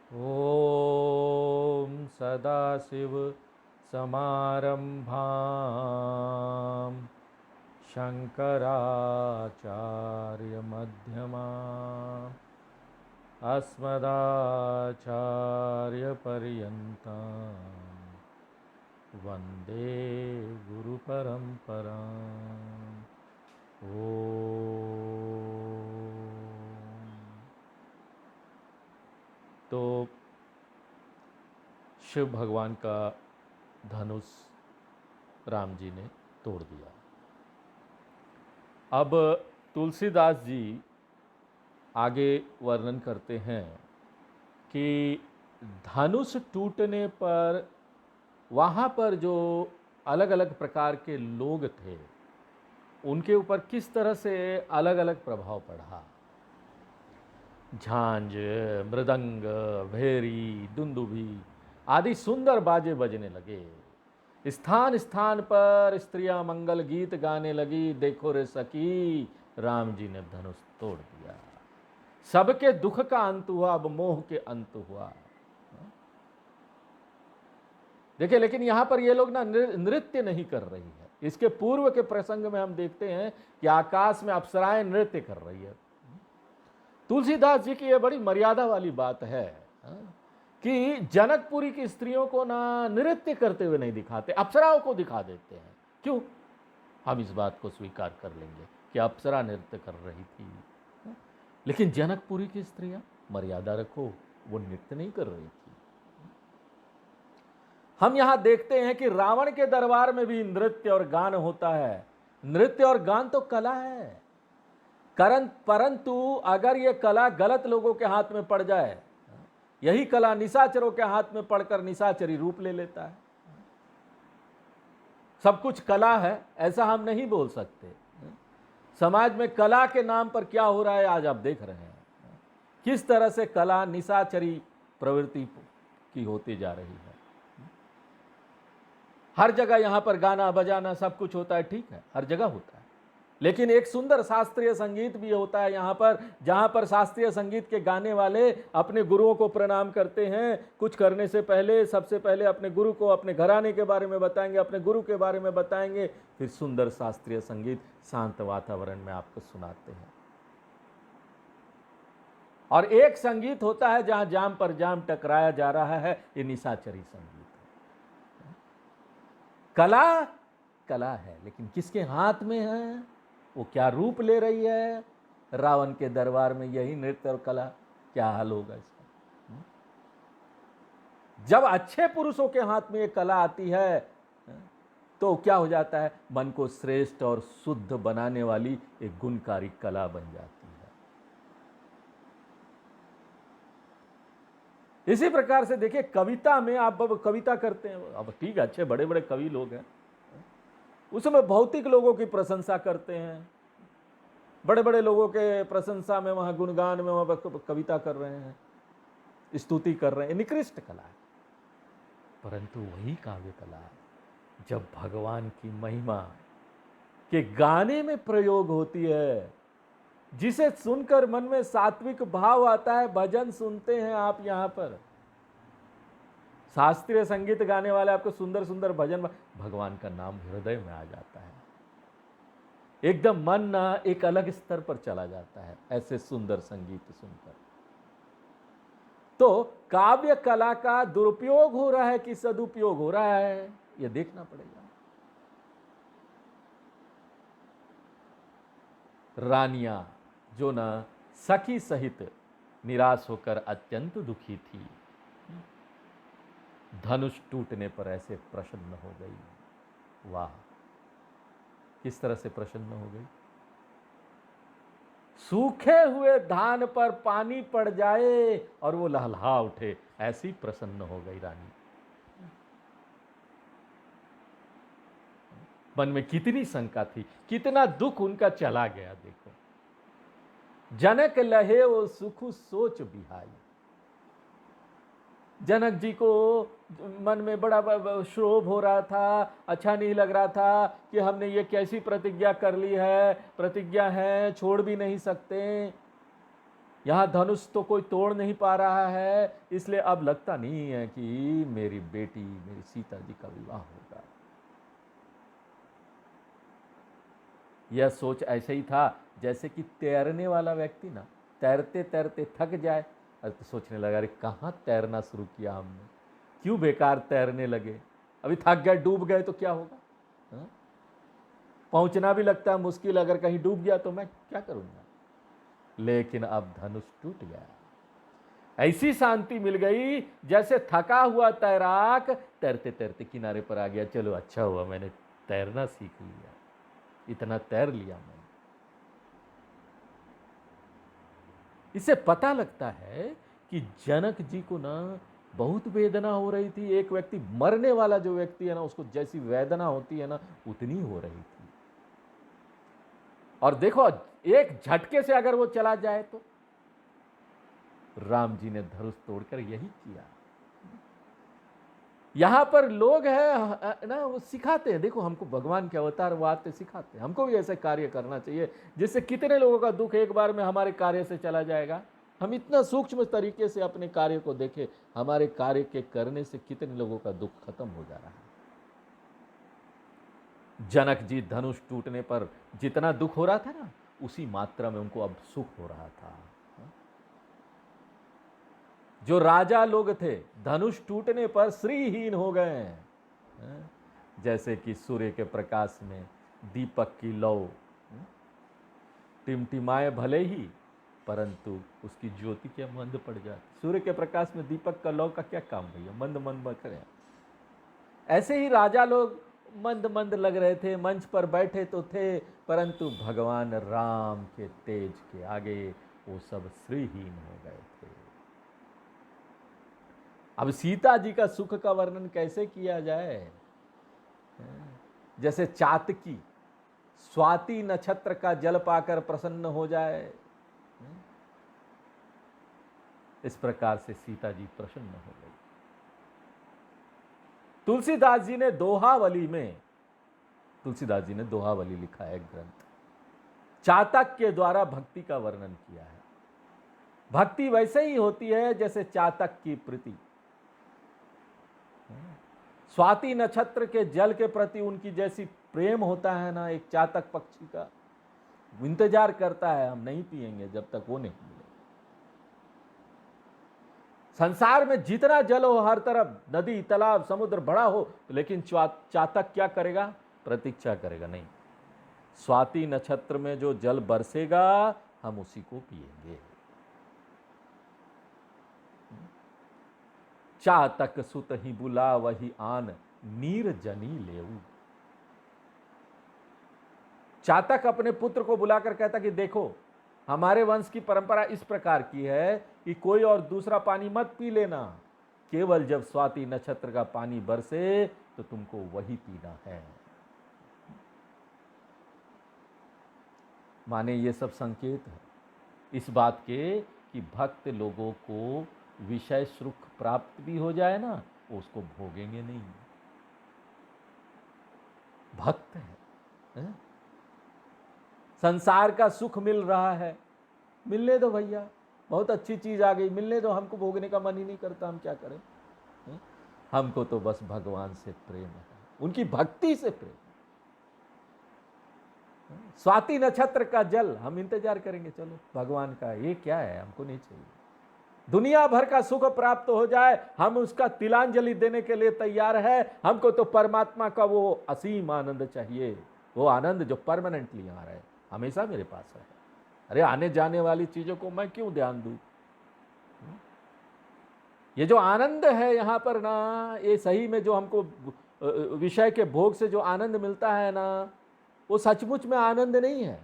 ॐ सदाशिव समारम्भां शङ्कराचार्यमध्यमाम् अस्मदाचार्यपर्यन्तां वन्दे गुरुपरम्पराम्। तो शिव भगवान का धनुष राम जी ने तोड़ दिया। अब तुलसीदास जी आगे वर्णन करते हैं कि धनुष टूटने पर वहाँ पर जो अलग अलग प्रकार के लोग थे उनके ऊपर किस तरह से अलग अलग प्रभाव पड़ा। झांझ, मृदंग, भेरी, दुंदुभी आदि सुंदर बाजे बजने लगे। स्थान स्थान पर स्त्रियां मंगल गीत गाने लगी। देखो रे सखी, राम जी ने धनुष तोड़ दिया। सबके दुख का अंत हुआ, अब मोह के अंत हुआ। देखिए, लेकिन यहां पर ये लोग ना नृत्य नहीं कर रही है। इसके पूर्व के प्रसंग में हम देखते हैं कि आकाश में अप्सराएं नृत्य कर रही है। तुलसीदास जी की यह बड़ी मर्यादा वाली बात है कि जनकपुरी की स्त्रियों को ना नृत्य करते हुए नहीं दिखाते, अप्सराओं को दिखा देते हैं। क्यों? हम इस बात को स्वीकार कर लेंगे कि अप्सरा नृत्य कर रही थी, लेकिन जनकपुरी की स्त्रियां, मर्यादा रखो, वो नृत्य नहीं कर रही थी। हम यहां देखते हैं कि रावण के दरबार में भी नृत्य और गान होता है। नृत्य और गान तो कला है, परंतु अगर यह कला गलत लोगों के हाथ में पड़ जाए, यही कला निशाचरों के हाथ में पड़कर निशाचरी रूप ले लेता है। सब कुछ कला है ऐसा हम नहीं बोल सकते। समाज में कला के नाम पर क्या हो रहा है आज आप देख रहे हैं। किस तरह से कला निशाचरी प्रवृत्ति की होती जा रही है। हर जगह यहां पर गाना बजाना सब कुछ होता है, ठीक है, हर जगह होता है, लेकिन एक सुंदर शास्त्रीय संगीत भी होता है यहां पर, जहां पर शास्त्रीय संगीत के गाने वाले अपने गुरुओं को प्रणाम करते हैं। कुछ करने से पहले सबसे पहले अपने गुरु को, अपने घराने के बारे में बताएंगे, अपने गुरु के बारे में बताएंगे, फिर सुंदर शास्त्रीय संगीत शांत वातावरण में आपको सुनाते हैं। और एक संगीत होता है जहां जाम पर जाम टकराया जा रहा है, ये निशाचरी संगीत है। कला कला है, लेकिन किसके हाथ में है, वो क्या रूप ले रही है। रावण के दरबार में यही नृत्य और कला, क्या हाल होगा इसका। जब अच्छे पुरुषों के हाथ में ये कला आती है तो क्या हो जाता है, मन को श्रेष्ठ और शुद्ध बनाने वाली एक गुणकारी कला बन जाती है। इसी प्रकार से देखिए, कविता में आप कविता करते हैं, अब ठीक है, अच्छे बड़े बड़े कवि लोग हैं, उसमें भौतिक लोगों की प्रशंसा करते हैं, बड़े बड़े लोगों के प्रशंसा में, वहां गुणगान में वहां कविता कर रहे हैं, स्तुति कर रहे हैं, निकृष्ट कला है। परंतु वही काव्य कला जब भगवान की महिमा के गाने में प्रयोग होती है, जिसे सुनकर मन में सात्विक भाव आता है। भजन सुनते हैं आप यहां पर, शास्त्रीय संगीत गाने वाले आपको सुंदर सुंदर भजन, भगवान का नाम हृदय में आ जाता है, एकदम मन ना एक अलग स्तर पर चला जाता है ऐसे सुंदर संगीत सुनकर। तो काव्य कला का दुरुपयोग हो रहा है कि सदुपयोग हो रहा है, यह देखना पड़ेगा। रानियां जो ना सखी सहित निराश होकर अत्यंत दुखी थी, धनुष टूटने पर ऐसे प्रसन्न हो गई। वाह, किस तरह से प्रसन्न हो गई। सूखे हुए धान पर पानी पड़ जाए और वो लहलहा उठे, ऐसी प्रसन्न हो गई रानी। मन में कितनी शंका थी, कितना दुख उनका चला गया। देखो, जनक लहे वो सुखु सोच बिहाई। जनक जी को मन में बड़ा क्षोभ हो रहा था, अच्छा नहीं लग रहा था कि हमने ये कैसी प्रतिज्ञा कर ली है, प्रतिज्ञा है, छोड़ भी नहीं सकते। यहाँ धनुष तो कोई तोड़ नहीं पा रहा है, इसलिए अब लगता नहीं है कि मेरी बेटी, मेरी सीता जी का विवाह होगा। यह सोच ऐसे ही था जैसे कि तैरने वाला व्यक्ति ना तैरते तैरते थक जाए, और तो सोचने लगा, अरे कहाँ तैरना शुरू किया हमने, क्यों बेकार तैरने लगे, अभी थक गए, डूब गए तो क्या होगा। हाँ? पहुंचना भी लगता है मुश्किल, अगर कहीं डूब गया तो मैं क्या करूंगा। लेकिन अब धनुष टूट गया, ऐसी शांति मिल गई जैसे थका हुआ तैराक तैरते तैरते किनारे पर आ गया। चलो अच्छा हुआ मैंने तैरना सीख लिया, इतना तैर लिया मैंने। इससे पता लगता है कि जनक जी को ना बहुत वेदना हो रही थी। एक व्यक्ति, मरने वाला जो व्यक्ति है ना, उसको जैसी वेदना होती है ना, उतनी हो रही थी। और देखो, एक झटके से अगर वो चला जाए तो राम जी ने धनुष तोड़कर यही किया। यहां पर लोग है ना, वो सिखाते हैं, देखो हमको भगवान के अवतार वो आते सिखाते हैं, हमको भी ऐसे कार्य करना चाहिए जिससे कितने लोगों का दुख एक बार में हमारे कार्य से चला जाएगा। हम इतना सूक्ष्म तरीके से अपने कार्य को देखें, हमारे कार्य के करने से कितने लोगों का दुख खत्म हो जा रहा है। जनक जी धनुष टूटने पर जितना दुख हो रहा था ना, उसी मात्रा में उनको अब सुख हो रहा था। जो राजा लोग थे धनुष टूटने पर श्रीहीन हो गए, जैसे कि सूर्य के प्रकाश में दीपक की लौ टिमटिमाए भले ही, परंतु उसकी ज्योति क्या मंद पड़ जाती। सूर्य के प्रकाश में दीपक का लौ का क्या काम भैया, मंद मंद बख रहे। ऐसे ही राजा लोग मंद मंद लग रहे थे, मंच पर बैठे तो थे, परंतु भगवान राम के तेज के आगे वो सब श्रीहीन हो गए थे। अब सीता जी का सुख का वर्णन कैसे किया जाए। जैसे चातकी स्वाति नक्षत्र का जल पाकर प्रसन्न हो जाए, इस प्रकार से सीता जी प्रसन्न हो गई। तुलसीदास जी ने दोहावली लिखा है, ग्रंथ चातक के द्वारा भक्ति का वर्णन किया है। भक्ति वैसे ही होती है जैसे चातक की प्रीति। स्वाति नक्षत्र के जल के प्रति उनकी जैसी प्रेम होता है ना, एक चातक पक्षी का इंतजार करता है, हम नहीं पिएंगे जब तक वो नहीं मिले। संसार में जितना जल हो, हर तरफ नदी तालाब समुद्र बड़ा हो, लेकिन चातक क्या करेगा, प्रतीक्षा करेगा नहीं। स्वाति नक्षत्र में जो जल बरसेगा हम उसी को पिएंगे। चातक सुत ही बुला वही आन, नीर जनी लेऊ। चातक अपने पुत्र को बुलाकर कहता कि देखो हमारे वंश की परंपरा इस प्रकार की है कि कोई और दूसरा पानी मत पी लेना, केवल जब स्वाति नक्षत्र का पानी बरसे तो तुमको वही पीना है। माने ये सब संकेत है इस बात के कि भक्त लोगों को विषय सुख प्राप्त भी हो जाए ना, उसको भोगेंगे नहीं। भक्त है, संसार का सुख मिल रहा है, मिलने दो भैया, बहुत अच्छी चीज आ गई, मिलने दो, हमको भोगने का मन ही नहीं करता, हम क्या करें। हमको तो बस भगवान से प्रेम है, उनकी भक्ति से प्रेम। स्वाति नक्षत्र का जल हम इंतजार करेंगे, चलो भगवान का, ये क्या है, हमको नहीं चाहिए। दुनिया भर का सुख प्राप्त हो जाए, हम उसका तिलांजलि देने के लिए तैयार है। हमको तो परमात्मा का वो असीम आनंद चाहिए, वो आनंद जो परमानेंटली आ रहा है, हमेशा मेरे पास है। अरे आने जाने वाली चीजों को मैं क्यों ध्यान दूं। ये जो आनंद है यहां पर ना, ये सही में जो हमको विषय के भोग से जो आनंद मिलता है ना, वो सचमुच में आनंद नहीं है।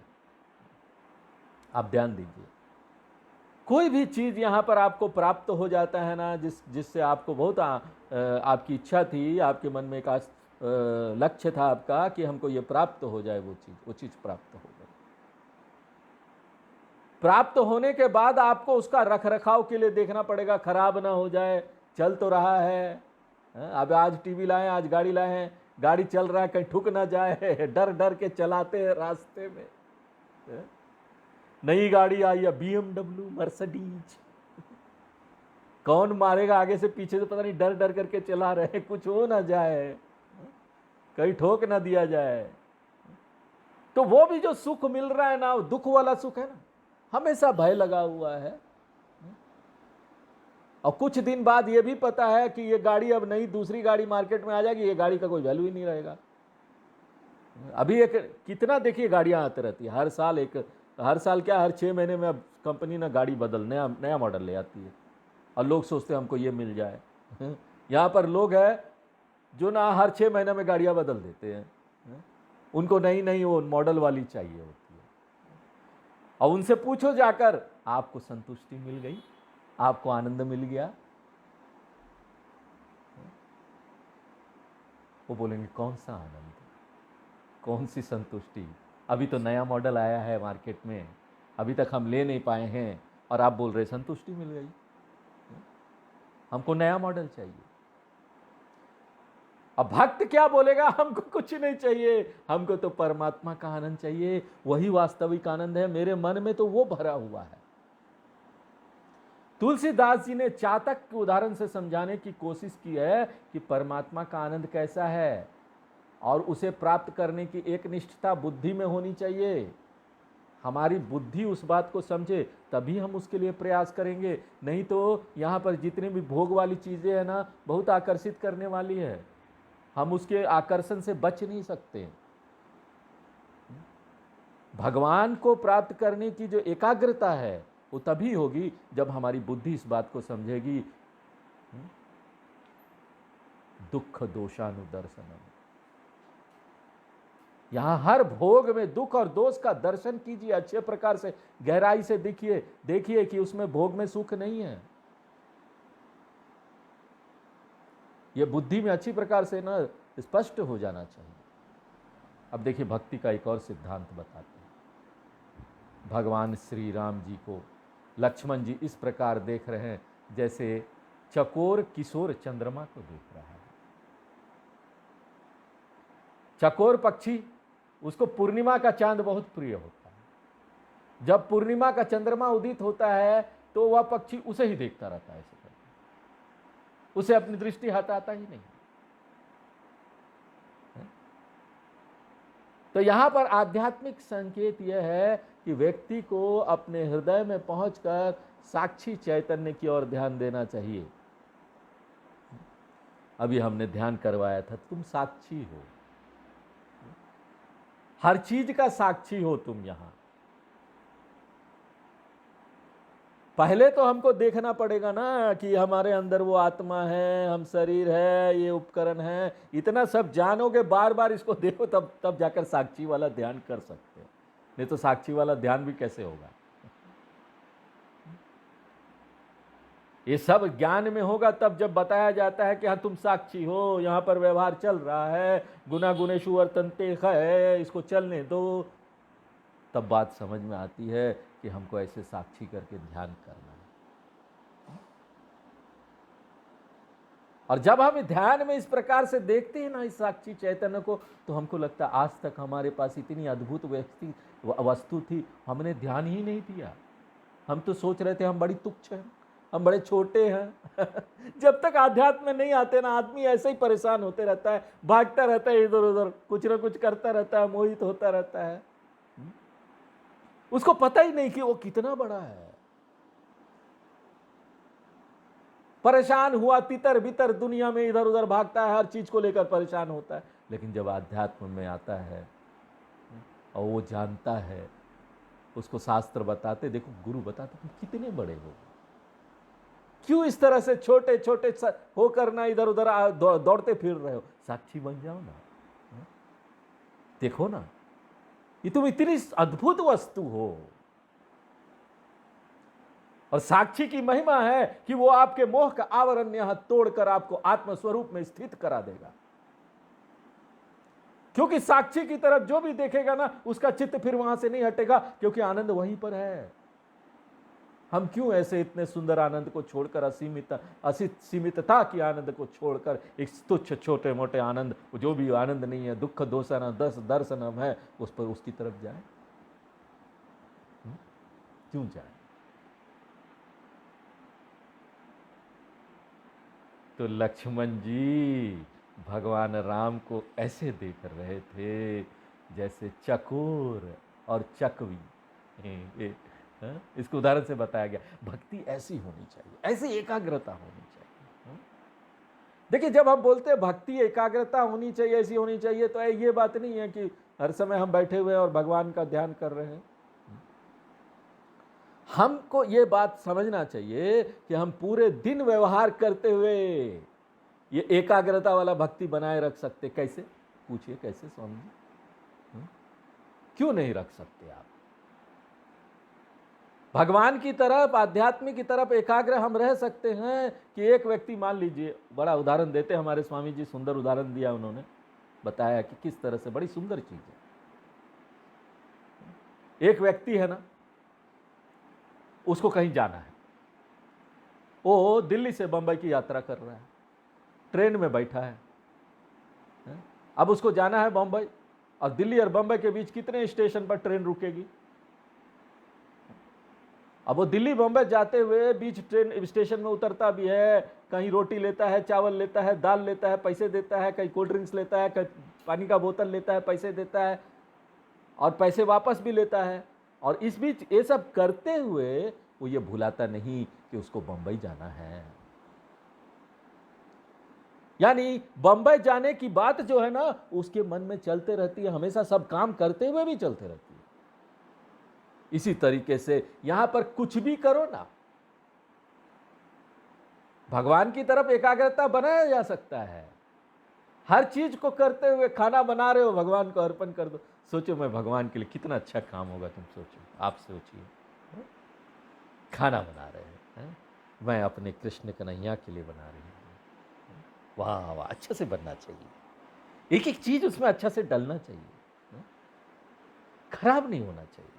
आप ध्यान दीजिए, कोई भी चीज यहां पर आपको प्राप्त हो जाता है ना, जिससे आपको बहुत आपकी इच्छा थी, आपके मन में एक लक्ष्य था आपका कि हमको ये प्राप्त हो जाए, वो चीज प्राप्त हो गई। प्राप्त होने के बाद आपको उसका रखरखाव के लिए देखना पड़ेगा, खराब ना हो जाए। चल तो रहा है, अब आज टीवी लाए, आज गाड़ी लाए हैं, गाड़ी चल रहा है, कहीं ठुक ना जाए, डर डर के चलाते हैं रास्ते में। नई गाड़ी आई है BMW, मर्सिडीज, कौन मारेगा आगे से पीछे से, पता नहीं, डर डर करके चला रहे, कुछ हो ना जाए, कहीं ठोक ना दिया जाए। तो वो भी जो सुख मिल रहा है ना, दुख वाला सुख है ना, हमेशा भय लगा हुआ है। और कुछ दिन बाद ये भी पता है कि ये गाड़ी अब नई दूसरी गाड़ी मार्केट में आ जाएगी, ये गाड़ी का कोई वैल्यू ही नहीं रहेगा। अभी एक कितना देखिए गाड़ियां आती रहती है हर साल, हर साल क्या, हर 6 महीने में अब कंपनी ना गाड़ी बदल, नया नया मॉडल ले आती है, और लोग सोचते हैं हमको ये मिल जाए। यहाँ पर लोग हैं जो ना हर 6 महीने में गाड़ियां बदल देते हैं, उनको नई नई वो मॉडल वाली चाहिए होती है। और उनसे पूछो जाकर, आपको संतुष्टि मिल गई, आपको आनंद मिल गया? वो बोलेंगे कौन सा आनंद, कौन सी संतुष्टि, अभी तो नया मॉडल आया है मार्केट में, अभी तक हम ले नहीं पाए हैं, और आप बोल रहे संतुष्टि मिल गई। हमको नया मॉडल चाहिए। अब भक्त क्या बोलेगा, हमको कुछ नहीं चाहिए, हमको तो परमात्मा का आनंद चाहिए, वही वास्तविक आनंद है, मेरे मन में तो वो भरा हुआ है। तुलसीदास जी ने चातक के उदाहरण से समझाने की कोशिश की है कि परमात्मा का आनंद कैसा है, और उसे प्राप्त करने की एक निष्ठता बुद्धि में होनी चाहिए। हमारी बुद्धि उस बात को समझे तभी हम उसके लिए प्रयास करेंगे, नहीं तो यहाँ पर जितनी भी भोग वाली चीज़ें हैं ना, बहुत आकर्षित करने वाली है, हम उसके आकर्षण से बच नहीं सकते। भगवान को प्राप्त करने की जो एकाग्रता है वो तभी होगी जब हमारी बुद्धि इस बात को समझेगी, दुख दोषानुदर्शनम। यहां हर भोग में दुख और दोष का दर्शन कीजिए, अच्छे प्रकार से गहराई से देखिए कि उसमें भोग में सुख नहीं है। यह बुद्धि में अच्छी प्रकार से ना स्पष्ट हो जाना चाहिए। अब देखिए भक्ति का एक और सिद्धांत बताते हैं। भगवान श्री राम जी को लक्ष्मण जी इस प्रकार देख रहे हैं जैसे चकोर किशोर चंद्रमा को देख रहा है। चकोर पक्षी, उसको पूर्णिमा का चांद बहुत प्रिय होता है। जब पूर्णिमा का चंद्रमा उदित होता है तो वह पक्षी उसे ही देखता रहता है, ऐसे करके उसे अपनी दृष्टि हटाता ही नहीं। तो यहां पर आध्यात्मिक संकेत यह है कि व्यक्ति को अपने हृदय में पहुंचकर साक्षी चैतन्य की ओर ध्यान देना चाहिए। अभी हमने ध्यान करवाया था, तुम साक्षी हो, हर चीज का साक्षी हो तुम। यहां पहले तो हमको देखना पड़ेगा ना कि हमारे अंदर वो आत्मा है, हम शरीर है, ये उपकरण है, इतना सब जानोगे, बार बार इसको देखो, तब जाकर साक्षी वाला ध्यान कर सकते हो, नहीं तो साक्षी वाला ध्यान भी कैसे होगा। ये सब ज्ञान में होगा तब जब बताया जाता है कि हाँ तुम साक्षी हो, यहां पर व्यवहार चल रहा है, गुना गुनेशु वर्तन्ते है, इसको चलने दो, तब बात समझ में आती है कि हमको ऐसे साक्षी करके ध्यान करना है। और जब हम ध्यान में इस प्रकार से देखते हैं ना इस साक्षी चैतन्य को, तो हमको लगता है आज तक हमारे पास इतनी अद्भुत वस्तु थी, हमने ध्यान ही नहीं दिया। हम तो सोच रहे थे हम बड़ी तुच्छ हैं, हम बड़े छोटे हैं। जब तक आध्यात्म में नहीं आते ना, आदमी ऐसे ही परेशान होते रहता है, भागता रहता है इधर उधर, कुछ ना कुछ करता रहता है, मोहित होता रहता है। उसको पता ही नहीं कि वो कितना बड़ा है। परेशान हुआ तितर बितर दुनिया में इधर उधर भागता है, हर चीज को लेकर परेशान होता है। लेकिन जब आध्यात्म में आता है और वो जानता है, उसको शास्त्र बताते, देखो गुरु बताते तुम कितने बड़े हो, क्यों इस तरह से छोटे छोटे होकर ना इधर उधर दौड़ते फिर रहे हो, साक्षी बन जाओ ना। देखो ना, ये तुम इतनी अद्भुत वस्तु हो। और साक्षी की महिमा है कि वो आपके मोह का आवरण यहां तोड़कर आपको आत्मस्वरूप में स्थित करा देगा। क्योंकि साक्षी की तरफ जो भी देखेगा ना, उसका चित्त फिर वहां से नहीं हटेगा, क्योंकि आनंद वहीं पर है। हम क्यों ऐसे इतने सुंदर आनंद को छोड़कर सीमितता की आनंद को छोड़कर एक तुच्छ छोटे मोटे आनंद, जो भी आनंद नहीं है, दुख दोषाना दर्शनम है, उस पर उसकी तरफ जाए। क्यों जाएं? तो लक्ष्मण जी भगवान राम को ऐसे देख रहे थे जैसे चकोर और चकवी। इसको उदाहरण से बताया गया, भक्ति ऐसी होनी चाहिए, ऐसी एकाग्रता होनी चाहिए। देखिए, जब हम बोलते हैं भक्ति एकाग्रता होनी चाहिए, ऐसी होनी चाहिए, तो ये बात नहीं है कि हर समय हम बैठे हुए हैं और भगवान का ध्यान कर रहे हैं। हमको ये बात समझना चाहिए कि हम पूरे दिन व्यवहार करते हुए ये एकाग्रता वाला भक्ति बनाए रख सकते। कैसे? पूछिए कैसे स्वामी जी? क्यों नहीं रख सकते आप? भगवान की तरफ, आध्यात्मिक की तरफ एकाग्र हम रह सकते हैं कि एक व्यक्ति, मान लीजिए, बड़ा उदाहरण देते हमारे स्वामी जी, सुंदर उदाहरण दिया उन्होंने, बताया कि किस तरह से, बड़ी सुंदर चीज है। एक व्यक्ति है ना, उसको कहीं जाना है, वो दिल्ली से बंबई की यात्रा कर रहा है, ट्रेन में बैठा है। अब उसको जाना है बंबई, और दिल्ली और बंबई के बीच कितने स्टेशन पर ट्रेन रुकेगी? अब वो दिल्ली बंबई जाते हुए बीच ट्रेन स्टेशन में उतरता भी है, कहीं रोटी लेता है, चावल लेता है, दाल लेता है, पैसे देता है, कहीं कोल्ड ड्रिंक्स लेता है, कहीं पानी का बोतल लेता है, पैसे देता है, और पैसे वापस भी लेता है। और इस बीच ये सब करते हुए वो ये भुलाता नहीं कि उसको बंबई जाना है। यानी बंबई जाने की बात जो है ना, उसके मन में चलते रहती है हमेशा, सब काम करते हुए भी चलते रहती है। इसी तरीके से यहां पर कुछ भी करो ना, भगवान की तरफ एकाग्रता बनाया जा सकता है। हर चीज को करते हुए, खाना बना रहे हो, भगवान को अर्पण कर दो। सोचो मैं भगवान के लिए, कितना अच्छा काम होगा, तुम सोचो, आप सोचिए। खाना बना रहे हैं, मैं अपने कृष्ण कन्हैया के लिए बना रही हूँ। वाह वाह, अच्छे से बनना चाहिए, एक एक चीज उसमें अच्छा से डलना चाहिए, खराब नहीं होना चाहिए।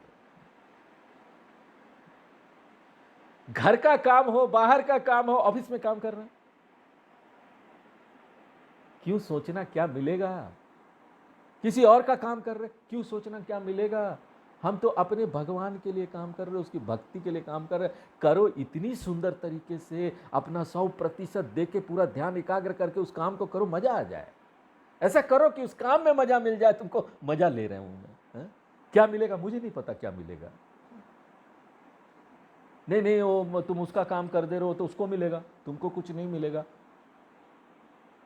घर का काम हो, बाहर का काम हो, ऑफिस में काम कर रहे हैं, क्यों सोचना क्या मिलेगा? किसी और का काम कर रहे, क्यों सोचना क्या मिलेगा? हम तो अपने भगवान के लिए काम कर रहे, उसकी भक्ति के लिए काम कर रहे। करो इतनी सुंदर तरीके से, अपना 100% दे के, पूरा ध्यान एकाग्र करके उस काम को करो, मजा आ जाए। ऐसा करो कि उस काम में मजा मिल जाए तुमको। मजा ले रहे हूं मैं, क्या मिलेगा मुझे नहीं पता, क्या मिलेगा। नहीं, वो तुम उसका काम कर दे रहे हो तो उसको मिलेगा, तुमको कुछ नहीं मिलेगा।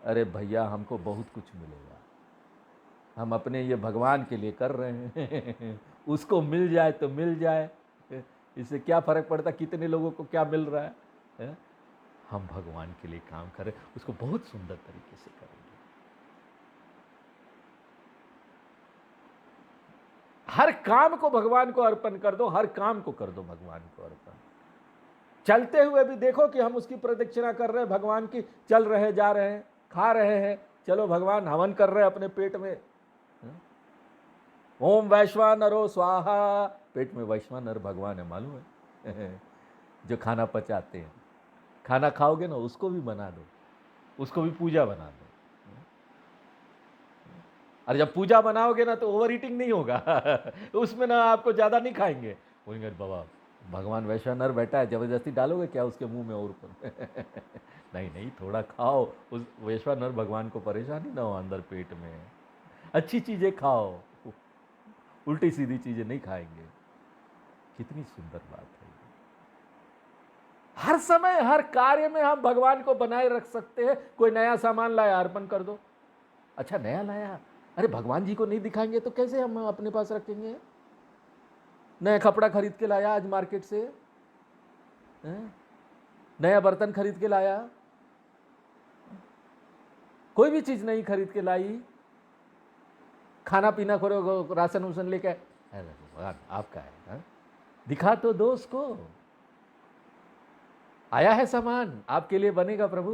अरे भैया, हमको बहुत कुछ मिलेगा। हम अपने ये भगवान के लिए कर रहे हैं उसको मिल जाए तो मिल जाए, इससे क्या फर्क पड़ता कितने लोगों को क्या मिल रहा है? हम भगवान के लिए काम करें, उसको बहुत सुंदर तरीके से करेंगे। हर काम को भगवान को अर्पण कर दो, हर काम को कर दो भगवान को अर्पण। चलते हुए भी देखो कि हम उसकी प्रदक्षिणा कर रहे हैं, भगवान की, चल रहे, जा रहे हैं, खा रहे हैं, चलो भगवान हवन कर रहे हैं अपने पेट में। ओम वैश्वानरो स्वाहा, पेट में वैश्वानर भगवान है, मालूम है जो खाना पचाते हैं। खाना खाओगे ना, उसको भी बना दो, उसको भी पूजा बना दो। और जब पूजा बनाओगे ना तो ओवर ईटिंग नहीं होगा उसमें ना आपको ज्यादा नहीं खाएंगे, बोलेंगे बाबा भगवान वैश्वानर बैठा है, जबरदस्ती डालोगे क्या उसके मुंह में और ऊपर नहीं, थोड़ा खाओ, उस वैश्वानर भगवान को परेशानी ना हो अंदर पेट में। अच्छी चीजें खाओ, उल्टी सीधी चीजें नहीं खाएंगे। कितनी सुंदर बात है। हर समय, हर कार्य में हम भगवान को बनाए रख सकते हैं। कोई नया सामान लाया, अर्पण कर दो। अच्छा, नया लाया, अरे भगवान जी को नहीं दिखाएंगे तो कैसे हम अपने पास रखेंगे? नया कपड़ा खरीद के लाया आज मार्केट से, नया बर्तन खरीद के लाया, कोई भी चीज नहीं खरीद के लाई, खाना पीना करो, राशन उसन लेके, भगवान आपका है, दिखा तो दो उसको, आया है सामान, आपके लिए बनेगा प्रभु।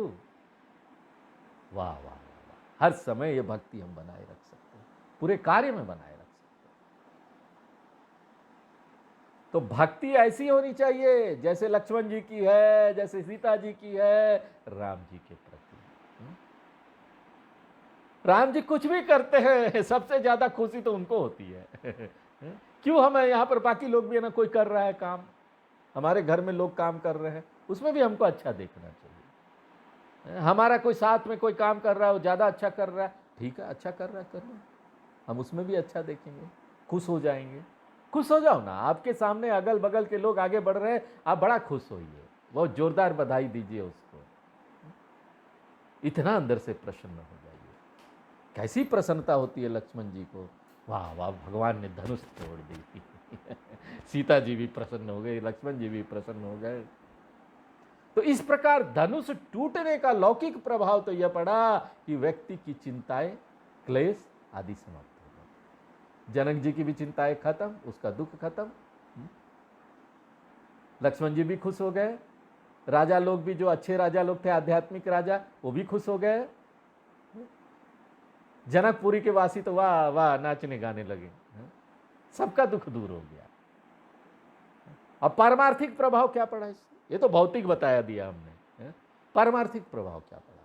वाह वाह वाह, हर समय ये भक्ति हम बनाए रख सकते हैं, पूरे कार्य में बनाए रख सकते हैं। तो भक्ति ऐसी होनी चाहिए जैसे लक्ष्मण जी की है, जैसे सीता जी की है, राम जी के प्रति। राम जी कुछ भी करते हैं, सबसे ज्यादा खुशी तो उनको होती है क्यों? हमें यहां पर बाकी लोग भी है ना, कोई कर रहा है काम, हमारे घर में लोग काम कर रहे हैं, उसमें भी हमको अच्छा देखना चाहिए। हमारा कोई साथ में कोई काम कर रहा है, वो ज़्यादा अच्छा कर रहा है, ठीक है, अच्छा कर रहा है, कर रहा है, हम उसमें भी अच्छा देखेंगे, खुश हो जाएंगे। खुश हो जाओ ना, आपके सामने अगल बगल के लोग आगे बढ़ रहे हैं, आप बड़ा खुश होइए, बहुत जोरदार बधाई दीजिए उसको, इतना अंदर से प्रसन्न हो जाइए। कैसी प्रसन्नता होती है लक्ष्मण जी को, वाह वाह, भगवान ने धनुष तोड़ दी। सीता जी भी प्रसन्न हो गए, लक्ष्मण जी भी प्रसन्न हो गए। तो इस प्रकार धनुष टूटने का लौकिक प्रभाव तो यह पड़ा कि व्यक्ति की चिंताएं, क्लेश आदि समाप्त हो गए। जनक जी की भी चिंताएं खत्म, उसका दुख खत्म, लक्ष्मण जी भी खुश हो गए, राजा लोग भी, जो अच्छे राजा लोग थे, आध्यात्मिक राजा, वो भी खुश हो गए। जनकपुरी के वासी तो वाह वाह नाचने गाने लगे, सबका दुख दूर हो गया। अब पारमार्थिक प्रभाव क्या पड़ा इससे? ये तो भौतिक बताया दिया हमने, पारमार्थिक प्रभाव क्या पड़ा?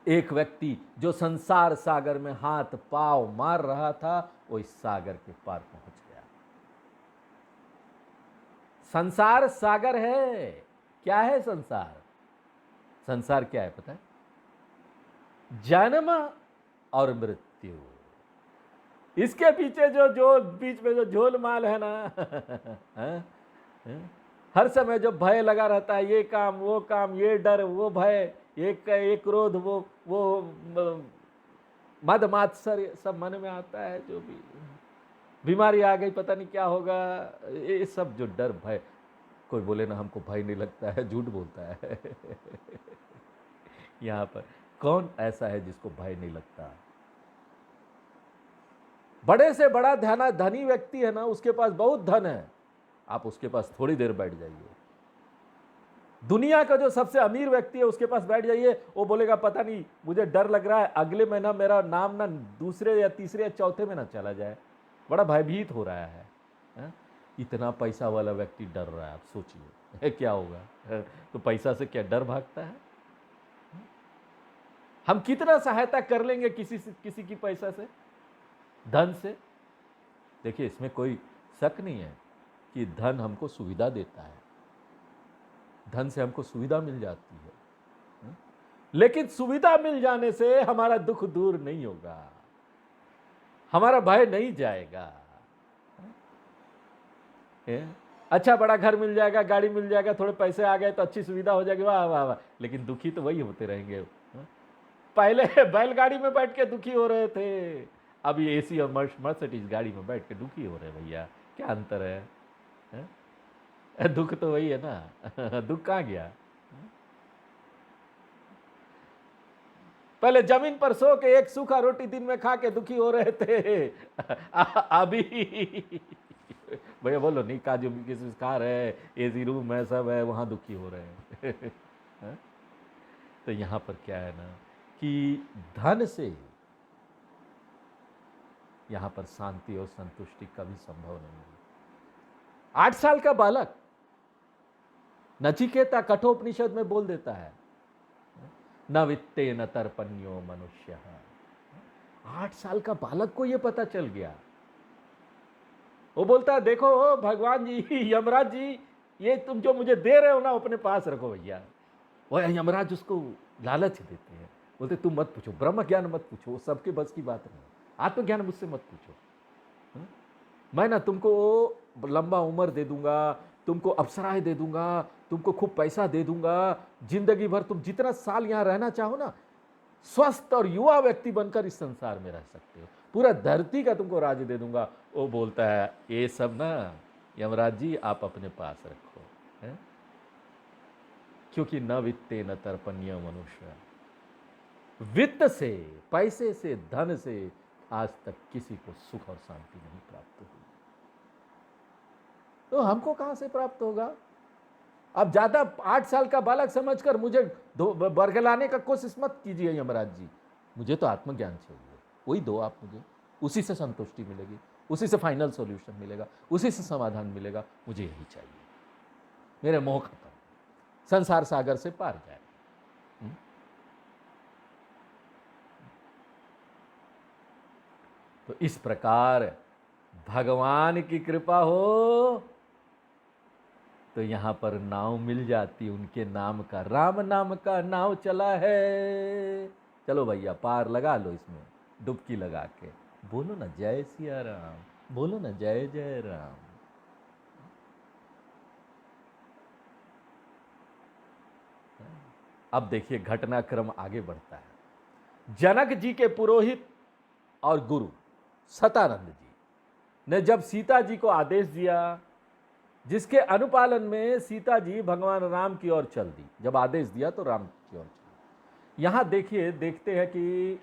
एक व्यक्ति जो संसार सागर में हाथ पांव मार रहा था, वो इस सागर के पार पहुंच गया। संसार सागर है। क्या है संसार? संसार क्या है पता है? जन्म और मृत्यु। इसके पीछे जो बीच में जो झोलमाल है ना, हर समय जो भय लगा रहता है, ये काम वो काम, ये डर वो भय, एक क्रोध वो मद मात्सर्य सब मन में आता है। जो भी बीमारी आ गई, पता नहीं क्या होगा, ये सब जो डर भय, कोई बोले ना हमको भय नहीं लगता है, झूठ बोलता है। यहाँ पर कौन ऐसा है जिसको भय नहीं लगता? बड़े से बड़ा धनी व्यक्ति है ना, उसके पास बहुत धन है, आप उसके पास थोड़ी देर बैठ जाइए। दुनिया का जो सबसे अमीर व्यक्ति है उसके पास बैठ जाइए, वो बोलेगा पता नहीं मुझे डर लग रहा है, अगले महीना मेरा नाम ना दूसरे या तीसरे या चौथे में ना चला जाए, बड़ा भयभीत हो रहा है। इतना पैसा वाला व्यक्ति डर रहा है, आप सोचिए क्या होगा। तो पैसा से क्या डर भागता है? हम कितना सहायता कर लेंगे किसी की पैसा से, धन से? देखिए, इसमें कोई शक नहीं है कि धन हमको सुविधा देता है, धन से हमको सुविधा मिल जाती है, लेकिन सुविधा मिल जाने से हमारा दुख दूर नहीं होगा, हमारा भय नहीं जाएगा। अच्छा बड़ा घर मिल जाएगा, गाड़ी मिल जाएगा, थोड़े पैसे आ गए तो अच्छी सुविधा हो जाएगी, वाह वाह वाह, लेकिन दुखी तो वही होते रहेंगे। पहले बैलगाड़ी में बैठ के दुखी हो रहे थे, अब ये एसी और मर्सिडीज गाड़ी में बैठ के दुखी हो रहे हैं। भैया क्या अंतर है? दुख तो वही है ना। दुख कहाँ गया? पहले जमीन पर सो के एक सूखा रोटी दिन में खा के दुखी हो रहे थे, अभी भैया बोलो नहीं, काजू किशमिश खा रहे, एसी रूम है, सब है, वहां दुखी हो रहे हैं। तो यहां पर क्या है ना कि धन से यहां पर शांति और संतुष्टि कभी संभव नहीं है। 8 साल का बालक नचिकेता कठोपनिषद में बोल देता है, न वित्ते न तर्पण्यो मनुष्य। 8 साल का बालक को यह पता चल गया। वो बोलता है देखो भगवान जी, यमराज जी, ये तुम जो मुझे दे रहे हो ना अपने पास रखो भैया। वो यमराज उसको लालच देते हैं, बोलते तुम मत पूछो, ब्रह्म ज्ञान मत पूछो, वो सबके बस की बात नहीं, आत्मज्ञान मुझसे मत पूछो। मैं ना तुमको लंबा उम्र दे दूंगा, तुमको अप्सराएं दे दूंगा, तुमको खूब पैसा दे दूंगा, जिंदगी भर तुम जितना साल यहां रहना चाहो ना, स्वस्थ और युवा व्यक्ति बनकर इस संसार में रह सकते हो, पूरा धरती का तुमको राज्य दे दूंगा। वो बोलता है ये सब ना यमराज जी आप अपने पास रखो, है? क्योंकि न वित्ते न तर्पण्य मनुष्य। वित्त से, पैसे से, धन से आज तक किसी को सुख और शांति नहीं प्राप्त हुई, तो हमको कहां से प्राप्त होगा? अब ज्यादा 8 साल का बालक समझकर मुझे बरगलाने का कोशिश मत कीजिए यमराज जी, मुझे तो आत्मज्ञान चाहिए, वही दो आप मुझे, उसी से संतुष्टि मिलेगी, उसी से फाइनल सॉल्यूशन मिलेगा, उसी से समाधान मिलेगा, मुझे यही चाहिए, मेरे मोह खत्म, संसार सागर से पार जाए। तो इस प्रकार भगवान की कृपा हो तो यहाँ पर नाव मिल जाती उनके नाम का, राम नाम का नाव चला है। चलो भैया पार लगा लो इसमें डुबकी लगा के, बोलो ना जय सिया राम, बोलो ना जय जय राम। अब देखिए घटनाक्रम आगे बढ़ता है। जनक जी के पुरोहित और गुरु सतानंद जी ने जब सीता जी को आदेश दिया, जिसके अनुपालन में सीता जी भगवान राम की ओर चल दी, जब आदेश दिया तो राम की ओर चल। यहां देखिए, देखते हैं कि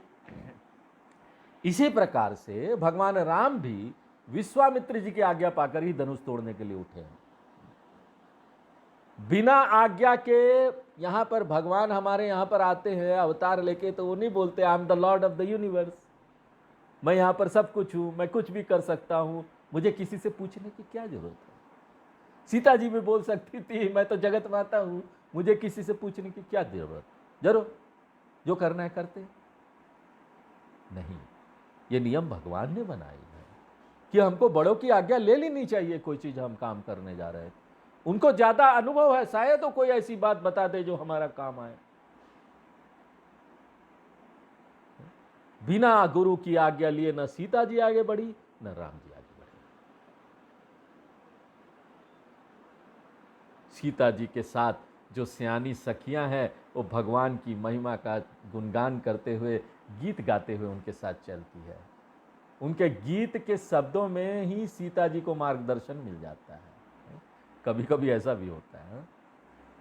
इसी प्रकार से भगवान राम भी विश्वामित्र जी की आज्ञा पाकर ही धनुष तोड़ने के लिए उठे हैं। बिना आज्ञा के यहां पर भगवान हमारे यहां पर आते हैं अवतार लेके, तो वो नहीं बोलते I am the Lord of the universe, मैं यहां पर सब कुछ हूं, मैं कुछ भी कर सकता हूं, मुझे किसी से पूछने की क्या जरूरत है। सीता जी भी बोल सकती थी मैं तो जगत माता हूं, मुझे किसी से पूछने की क्या जरूरत, जरूर जो करना है करते। नहीं, ये नियम भगवान ने बनाई है कि हमको बड़ों की आज्ञा ले लेनी चाहिए। कोई चीज हम काम करने जा रहे हैं, उनको ज्यादा अनुभव है, शायद तो कोई ऐसी बात बता दे जो हमारा काम आए। बिना गुरु की आज्ञा लिए न सीता जी आगे बढ़ी न राम जी आगे बढ़े। सीता जी के साथ जो सियानी सखियां हैं वो भगवान की महिमा का गुणगान करते हुए, गीत गाते हुए उनके साथ चलती है। उनके गीत के शब्दों में ही सीता जी को मार्गदर्शन मिल जाता है। कभी कभी ऐसा भी होता है,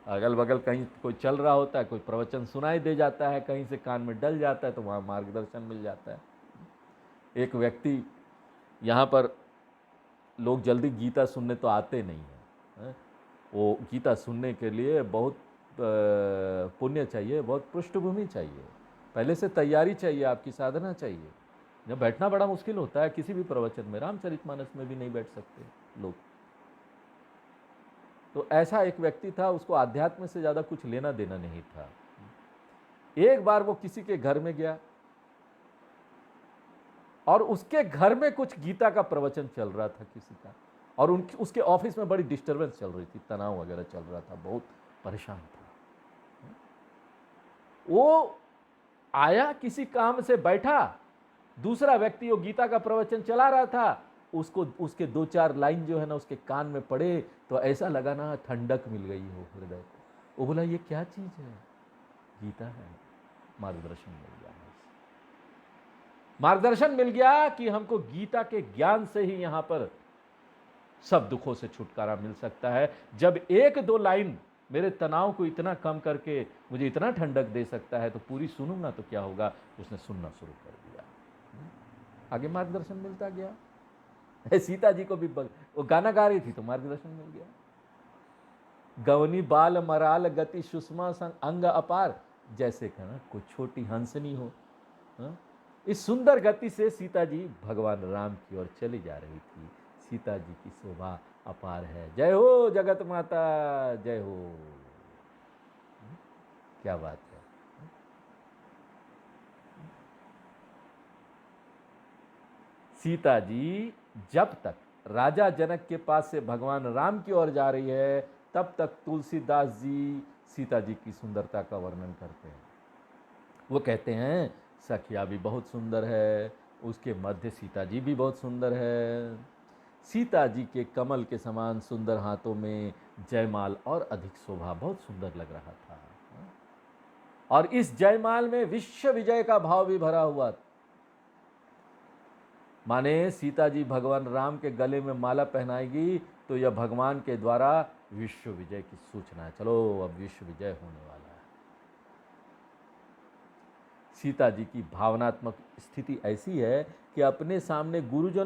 अगल बगल कहीं कोई चल रहा होता है, कोई प्रवचन सुनाई दे जाता है, कहीं से कान में डल जाता है, तो वहाँ मार्गदर्शन मिल जाता है। एक व्यक्ति, यहाँ पर लोग जल्दी गीता सुनने तो आते नहीं हैं, वो गीता सुनने के लिए बहुत पुण्य चाहिए, बहुत पृष्ठभूमि चाहिए, पहले से तैयारी चाहिए, आपकी साधना चाहिए। जब बैठना बड़ा मुश्किल होता है किसी भी प्रवचन में, रामचरितमानस में भी नहीं बैठ सकते लोग। तो ऐसा एक व्यक्ति था, उसको आध्यात्म से ज़्यादा कुछ लेना देना नहीं था। एक बार वो किसी के घर में गया और उसके घर में कुछ गीता का प्रवचन चल रहा था किसी का, और उसके ऑफिस में बड़ी डिस्टरबेंस चल रही थी, तनाव वगैरह चल रहा था, बहुत परेशान था। वो आया, किसी काम से बैठा, दूसरा व्यक्ति वो गीता का प्रवचन चला रहा था, उसको उसके दो चार लाइन जो है ना उसके कान में पड़े तो ऐसा लगा ना ठंडक मिल गई हो हृदय को। वो बोला ये क्या चीज है? गीता है। मार्गदर्शन मिल गया, मार्गदर्शन मिल गया कि हमको गीता के ज्ञान से ही यहां पर सब दुखों से छुटकारा मिल सकता है। जब एक दो लाइन मेरे तनाव को इतना कम करके मुझे इतना ठंडक दे सकता है तो पूरी सुनूंगा तो क्या होगा। उसने सुनना शुरू कर दिया, आगे मार्गदर्शन मिलता गया। सीता जी को भी वो गाना गा रही थी तो मार्गदर्शन मिल गया। गवनी बाल मराल गति सुषमा संग अंग अपार, जैसे कहना कोई छोटी हंसनी हो। इस सुंदर गति से सीता जी भगवान राम की ओर चली जा रही थी। सीता जी की शोभा अपार है। जय हो जगत माता, जय हो। क्या बात है। सीता जी जब तक राजा जनक के पास से भगवान राम की ओर जा रही है, तब तक तुलसीदास जी सीता जी की सुंदरता का वर्णन करते हैं। वो कहते हैं सखिया भी बहुत सुंदर है, उसके मध्य सीता जी भी बहुत सुंदर है। सीता जी के कमल के समान सुंदर हाथों में जयमाल और अधिक शोभा, बहुत सुंदर लग रहा था। और इस जयमाल में विश्व विजय का भाव भी भरा हुआ। माने सीता जी भगवान राम के गले में माला पहनाएगी तो यह भगवान के द्वारा विश्व विजय की सूचना है। चलो अब विश्व विजय होने वाला है। सीता जी की भावनात्मक स्थिति ऐसी है कि अपने सामने गुरुजनों